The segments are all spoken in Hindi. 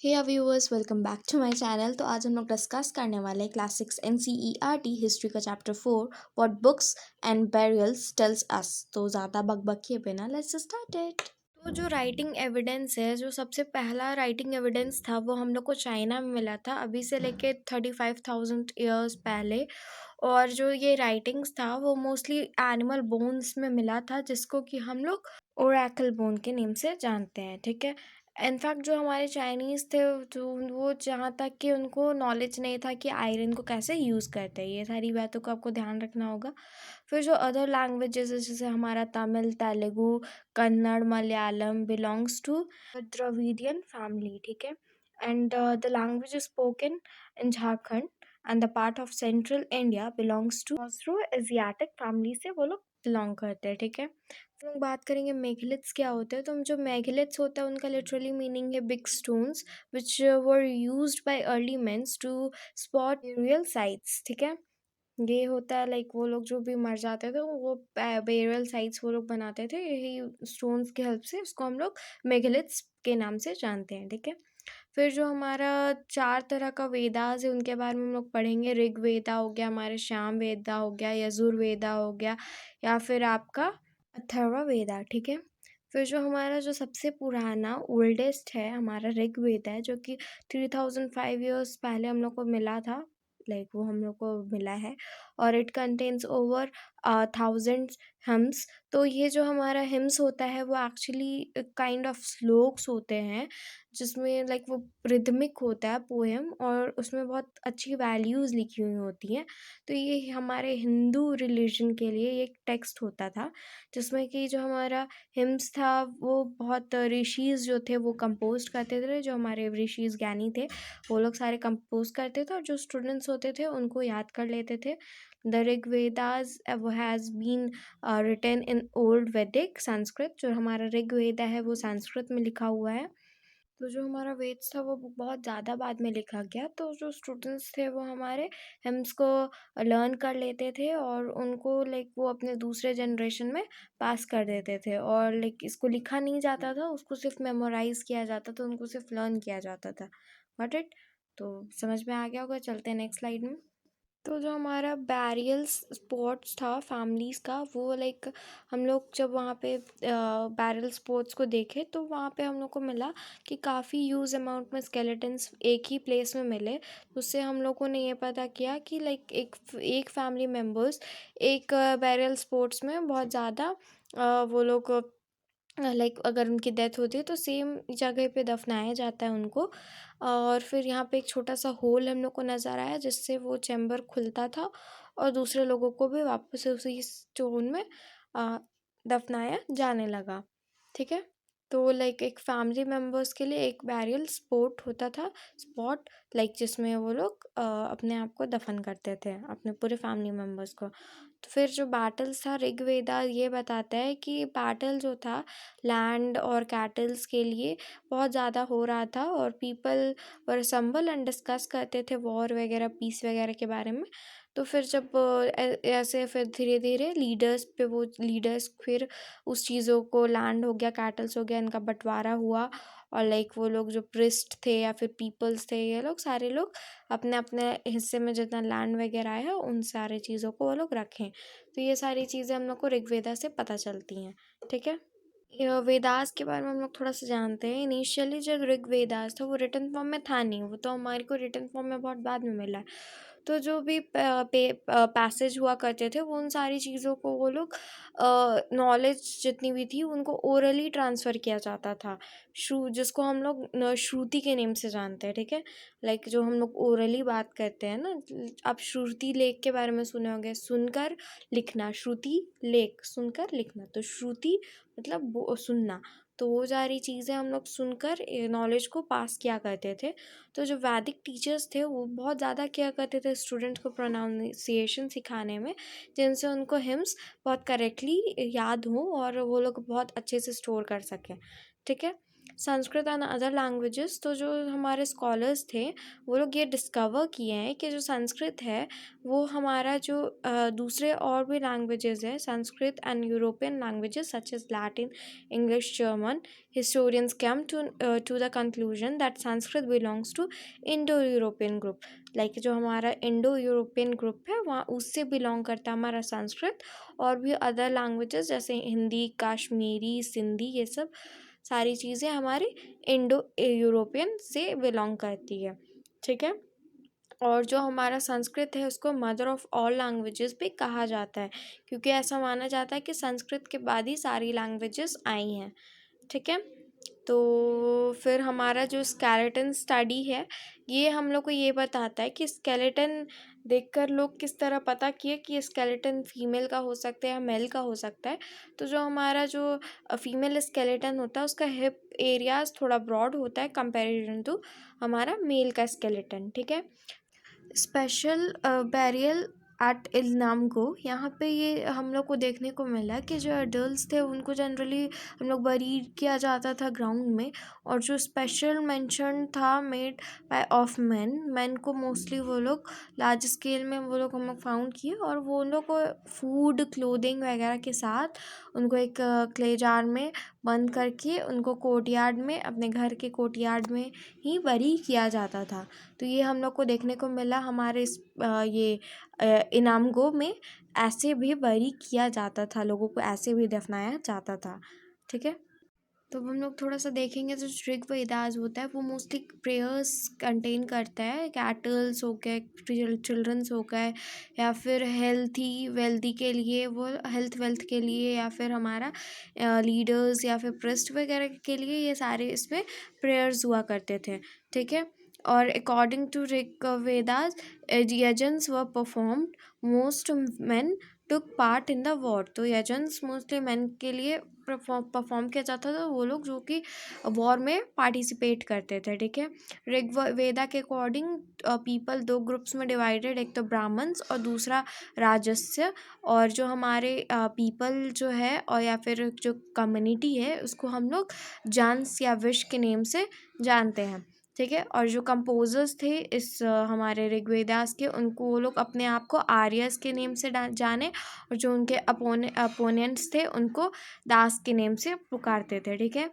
Hey viewers, welcome back to my channel. तो आज हम लोग डिस्कस करने वाले हैं क्लास 6 एनसीईआरटी हिस्ट्री का chapter 4 what books and burials tell us. तो ज़्यादा बकबक किए बिना लेट्स स्टार्ट इट। तो जो राइटिंग एविडेंस है, जो सबसे पहला राइटिंग एविडेंस था वो हम लोग को चाइना में मिला था, अभी से लेके 35,000 ईयर्स पहले। और जो ये राइटिंग्स था वो मोस्टली एनिमल बोन्स में मिला था, जिसको कि हम लोग ओरेकल बोन के नेम से जानते हैं। ठीक है। इनफैक्ट जो हमारे चाइनीज़ थे, जो वो जहाँ तक कि उनको नॉलेज नहीं था कि आयरन को कैसे यूज़ करते हैं, ये सारी बातों का आपको ध्यान रखना होगा। फिर जो अदर लैंग्वेजेस है, जैसे हमारा Tamil, Telugu, Kannada, Malayalam belongs to Dravidian family. ठीक है। And the language spoken in Jharkhand and the part of central India belongs to Austro Asiatic family से वो लोग बिलोंग करते हैं। ठीक है। तो लोग बात करेंगे मेघलित्स क्या होते हैं। तो जो मेघलित्स होता है उनका लिटरली मीनिंग है big stones which were used by early mens to spot real sites. ठीक है। ये होता है लाइक वो लोग जो भी मर जाते थे वो बेरियल साइट्स वो लोग बनाते थे यही स्टोन्स की हेल्प से। उसको हम लोग मेघलित्स के नाम से जानते हैं। ठीक है। फिर जो हमारा 4 तरह का वेदास है उनके बारे में हम लोग पढ़ेंगे। ऋग्वेदा हो गया, हमारे श्याम वेदा हो गया, यजुर्वेदा हो गया, या फिर आपका अथर्ववेदा। ठीक है। फिर जो हमारा जो सबसे पुराना ओल्डेस्ट है हमारा ऋग्वेदा है, जो कि 3005 ईयर्स पहले हम लोग को मिला था, लाइक वो हम लोग को मिला है। और इट कंटेन्स ओवर 1000 हम्स। तो ये जो हमारा हिम्स होता है वो एक्चुअली काइंड ऑफ श्लोक्स होते हैं, जिसमें लाइक वो रिदमिक होता है पोएम, और उसमें बहुत अच्छी वैल्यूज़ लिखी हुई होती हैं। तो ये हमारे हिंदू रिलीजन के लिए एक टेक्स्ट होता था, जिसमें कि जो हमारा हिम्स था वो बहुत ऋषिज़ जो थे वो कंपोज करते थे। जो हमारे ऋषिज़ ज्ञानी थे वो लोग सारे कंपोज करते थे, और जो स्टूडेंट्स होते थे उनको याद कर लेते थे। The Rigvedas has been written in old Vedic Sanskrit. जो हमारा ऋग्वेदा है वो संस्कृत में लिखा हुआ है। तो जो हमारा वेद्स था वो बहुत ज़्यादा बाद में लिखा गया। तो जो स्टूडेंट्स थे वो हमारे हिम्स को लर्न कर लेते थे, और उनको लाइक वो अपने दूसरे जनरेशन में पास कर देते थे। और लाइक इसको लिखा नहीं जाता था, उसको सिर्फ मेमोराइज किया जाता था, उनको सिर्फ लर्न किया जाता था। Got it. तो समझ में आ गया होगा। चलते हैं नेक्स्ट स्लाइड में। तो जो हमारा बैरियल स्पॉट्स था फैमिलीज़ का, वो लाइक हम लोग जब वहाँ पे बैरियल स्पॉट्स को देखे तो वहाँ पे हम लोग को मिला कि काफ़ी ह्यूज अमाउंट में स्केलेटन्स एक ही प्लेस में मिले। उससे हम लोगों ने ये पता किया कि लाइक एक फैमिली मेम्बर्स एक बैरियल स्पॉट्स में बहुत ज़्यादा वो लोग लाइक अगर उनकी डेथ होती है तो सेम जगह पे दफनाया जाता है उनको। और फिर यहाँ पे एक छोटा सा होल हम लोग को नज़र आया, जिससे वो चैम्बर खुलता था, और दूसरे लोगों को भी वापस से उसी स्टोन में दफनाया जाने लगा। ठीक है। तो लाइक एक फैमिली मेम्बर्स के लिए एक बैरियल स्पॉट होता था, स्पॉट लाइक जिसमें वो लोग अपने आप को दफन करते थे, अपने पूरे फैमिली मेम्बर्स को। तो फिर जो बैटल्स था, ऋग्वेदा ये बताता है कि बैटल जो था लैंड और कैटल्स के लिए बहुत ज़्यादा हो रहा था, और पीपल वर असम्बल एंड डिस्कस करते थे वॉर वगैरह, पीस वगैरह के बारे में। तो फिर जब ऐसे फिर धीरे धीरे लीडर्स पे वो लीडर्स फिर उस चीज़ों को, लैंड हो गया, कैटल्स हो गया, इनका बंटवारा हुआ। और लाइक वो लोग जो प्रिस्ट थे या फिर पीपल्स थे, ये लोग सारे लोग अपने अपने हिस्से में जितना लैंड वगैरह है उन सारे चीज़ों को वो लोग रखें। तो ये सारी चीज़ें हम लोग को ऋग्वेदा से पता चलती हैं। ठीक है। वेदास के बारे में हम लोग थोड़ा सा जानते हैं। इनिशियली जो ऋग्वेदास था वो रिटन फॉर्म में था नहीं, वो तो हमारे को रिटन फॉर्म में बहुत बाद में मिला है। तो जो भी पैसेज हुआ करते थे वो उन सारी चीज़ों को वो लोग नॉलेज जितनी भी थी उनको ओरली ट्रांसफ़र किया जाता था, जिसको हम लोग श्रुति के नेम से जानते हैं। ठीक है। लाइक जो हम लोग ओरली बात करते हैं ना, आप श्रुति लेख के बारे में सुने होंगे, सुनकर लिखना, श्रुति लेख सुनकर लिखना। तो श्रुति मतलब सुनना। तो वो सारी चीज़ें हम लोग सुनकर नॉलेज को पास किया करते थे। तो जो वैदिक टीचर्स थे वो बहुत ज़्यादा किया करते थे स्टूडेंट को प्रोनाउंसिएशन सिखाने में, जिनसे उनको हिम्स बहुत करेक्टली याद हो और वो लोग बहुत अच्छे से स्टोर कर सकें। ठीक है। संस्कृत एंड अदर लैंग्वेजेस, तो जो हमारे स्कॉलर्स थे वो लोग ये डिस्कवर किए हैं कि जो संस्कृत है वो हमारा जो दूसरे और भी लैंग्वेजेस है, Sanskrit and European languages such as Latin, English, German, historians came to the conclusion that Sanskrit belongs to Indo-European group. Like जो हमारा इंडो यूरोपियन ग्रुप है वहाँ उससे बिलोंग करता है हमारा संस्कृत, और भी अदर लैंग्वेजेस जैसे हिंदी, कश्मीरी, सिंधी, ये सब सारी चीज़ें हमारे इंडो यूरोपियन से बिलोंग करती है। ठीक है। और जो हमारा संस्कृत है उसको मदर ऑफ ऑल लैंग्वेजेस भी कहा जाता है, क्योंकि ऐसा माना जाता है कि संस्कृत के बाद ही सारी लैंग्वेजेस आई हैं। ठीक है। तो फिर हमारा जो स्केलेटन स्टडी है ये हम लोग को ये बताता है कि स्केलेटन देखकर लोग किस तरह पता किए कि ये स्केलेटन फीमेल का हो सकता है या मेल का हो सकता है। तो जो हमारा जो फीमेल स्केलेटन होता है उसका हिप एरियाज थोड़ा ब्रॉड होता है कंपैरिजन टू हमारा मेल का स्केलेटन। ठीक है। स्पेशल बैरियल एट इल्नामगो, यहाँ पे ये हम लोग को देखने को मिला कि जो एडल्ट्स थे उनको जनरली हम लोग बरी किया जाता था ग्राउंड में, और जो स्पेशल मेंशन था मेड बाय ऑफ मैन को मोस्टली वो लोग लार्ज स्केल में वो लोग हम लोग फाउंड किए, और वो उन लोग को फूड, क्लोथिंग वगैरह के साथ उनको एक क्ले जार में बंद करके उनको कोर्टयार्ड में, अपने घर के कोर्टयार्ड में ही बरी किया जाता था। तो ये हम लोग को देखने को मिला हमारे इस ये इनामगो में ऐसे भी बरी किया जाता था, लोगों को ऐसे भी दफनाया जाता था। ठीक है। तो हम लोग थोड़ा सा देखेंगे तो ऋग वेदास होता है वो मोस्टली प्रेयर्स कंटेन करता है, कैटल्स हो गए, चिल्ड्रंस हो गए, या फिर हेल्थी वेल्थी के लिए, वो हेल्थ वेल्थ के लिए, या फिर हमारा लीडर्स या फिर प्रेस्ट वगैरह के लिए, ये सारे इसमें प्रेयर्स हुआ करते थे। ठीक है। और according to Rig Vedas yajnas were performed, most men took part in the war. तो यजन्स मोस्टली मेन के लिए परफॉर्म किया जाता था, वो लोग जो कि वॉर में पार्टिसिपेट करते थे। ठीक है। ऋग वेदा के अकॉर्डिंग पीपल दो ग्रुप्स में डिवाइडेड, एक तो ब्राह्मण्स और दूसरा राजस्य। और जो हमारे पीपल जो है और या फिर जो कम्युनिटी है उसको हम लोग जान्स या विश के नेम से जानते हैं। ठीक है। और जो कंपोजर्स थे इस हमारे ऋग्वेदास के, उनको वो लोग अपने आप को आर्यस के नेम से जाने, और जो उनके अपोनेंट्स थे उनको दास के नेम से पुकारते थे। ठीक है।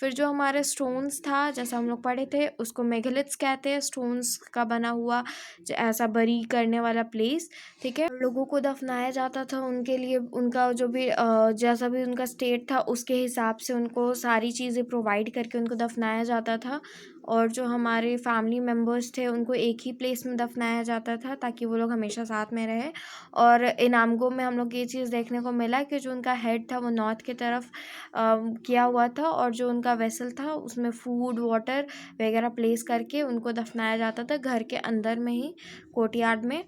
फिर जो हमारे स्टोन्स था जैसा हम लोग पढ़े थे उसको मेगलिथ्स कहते हैं, स्टोन्स का बना हुआ ऐसा बरी करने वाला प्लेस। ठीक है। लोगों को दफनाया जाता था, उनके लिए उनका जो भी जैसा भी उनका स्टेट था उसके हिसाब से उनको सारी चीज़ें प्रोवाइड करके उनको दफनाया जाता था। और जो हमारे फैमिली मेम्बर्स थे उनको एक ही प्लेस में दफनाया जाता था ताकि वो लोग हमेशा साथ में रहे। और इनामगो में हम लोग ये चीज़ देखने को मिला कि जो उनका हेड था वो नॉर्थ की तरफ किया हुआ था, और जो उनका वेसल था उसमें फूड, वाटर वगैरह प्लेस करके उनको दफनाया जाता था घर के अंदर में ही, कोर्टयार्ड में।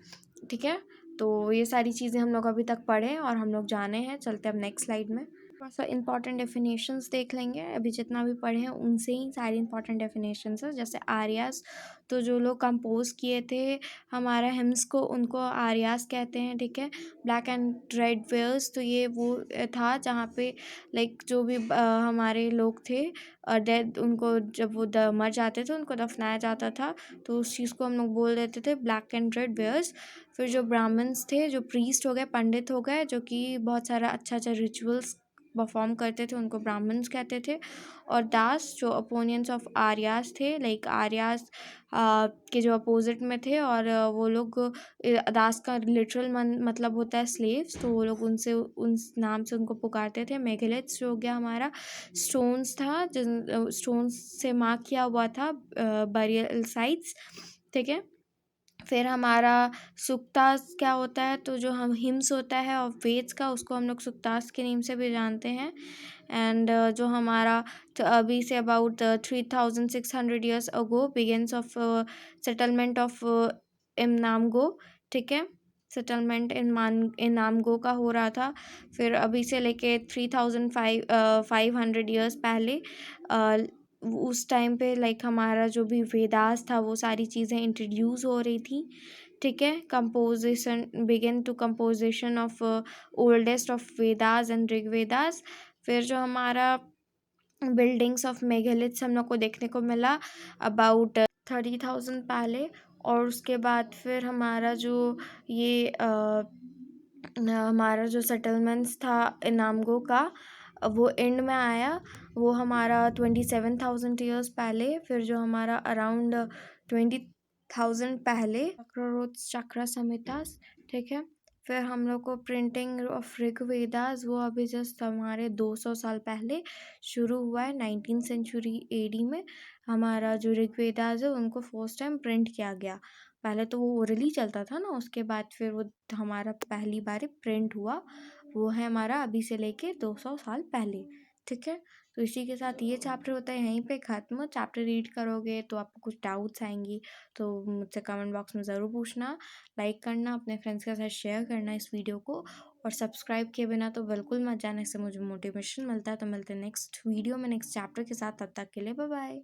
ठीक है। तो ये सारी चीज़ें हम लोग अभी तक पढ़े और हम लोग जाने हैं। चलते अब नेक्स्ट स्लाइड में थोड़ा सा इंपॉर्टेंट डेफिनेशंस देख लेंगे। अभी जितना भी पढ़े हैं उनसे ही सारी इंपॉर्टेंट डेफिनेशंस है। जैसे आर्यास, तो जो लोग कंपोज किए थे हमारा हिम्स को उनको आर्यास कहते हैं। ठीक है। ब्लैक एंड रेड वेयर्स, तो ये वो था जहाँ पे लाइक जो भी हमारे लोग थे डेड, उनको जब वो मर जाते थे उनको दफनाया जाता था, तो उस चीज़ को हम लोग बोल देते थे ब्लैक एंड रेड वेयर्स। फिर जो ब्राह्मण्स थे, जो प्रीस्ट हो गए, पंडित हो गए, जो कि बहुत सारा अच्छा अच्छा रिचुअल्स परफॉर्म करते थे, उनको ब्राह्मण्स कहते थे। और दास जो अपोनेंट्स ऑफ आर्यास थे, लाइक आर्यास के जो अपोजिट में थे, और वो लोग दास का लिटरल मतलब होता है स्लेव्स, तो वो लोग उनसे उन नाम से उनको पुकारते थे। मेगलिथ्स जो हो गया हमारा स्टोन्स था, जिन स्टोन्स से मार्क किया हुआ था बरियल साइट्स। ठीक है। फिर हमारा सुक्तास क्या होता है, तो जो हम हिम्स होता है और वेद्स का उसको हम लोग सुक्तास के नेम से भी जानते हैं। एंड जो हमारा अभी से about 3600 years ago beginnings of settlement of इमनामगो। ठीक है। सेटलमेंट इनामगो का हो रहा था। फिर अभी से लेके 3500 ईयर्स पहले उस टाइम पे लाइक हमारा जो भी वेदास था वो सारी चीज़ें इंट्रोड्यूस हो रही थी। ठीक है। Composition begin to composition of oldest of Vedas and Rigvedas. फिर जो हमारा बिल्डिंग्स ऑफ मेगालिथ्स हम लोग को देखने को मिला अबाउट 30,000 पहले। और उसके बाद फिर हमारा जो ये हमारा जो सेटलमेंट्स था इनामगो का, वो एंड में आया। वो हमारा 27,000 ईयर्स पहले। फिर जो हमारा अराउंड 20,000 पहले चक्र संहितास, ठीक है। फिर हम लोग को प्रिंटिंग ऑफ ऋग्वेदास, वो अभी जस्ट हमारे 200 साल पहले शुरू हुआ है। 19th सेंचुरी एडी में हमारा जो ऋग्वेदास है उनको फर्स्ट टाइम प्रिंट किया गया। पहले तो वो ओरली चलता था ना, उसके बाद फिर वो हमारा पहली बार प्रिंट हुआ। वो है हमारा अभी से लेके 200 साल पहले, ठीक है। तो इसी के साथ ये चैप्टर होता है यहीं पे ख़त्म। चैप्टर रीड करोगे तो आपको कुछ डाउट्स आएंगी तो मुझसे कमेंट बॉक्स में ज़रूर पूछना। लाइक करना, अपने फ्रेंड्स के साथ शेयर करना इस वीडियो को, और सब्सक्राइब किए बिना तो बिल्कुल मत जाना, इससे मुझे मोटिवेशन मिलता है। तो मिलते हैं नेक्स्ट वीडियो में नेक्स्ट चैप्टर के साथ। तब तक के लिए बाय बाय।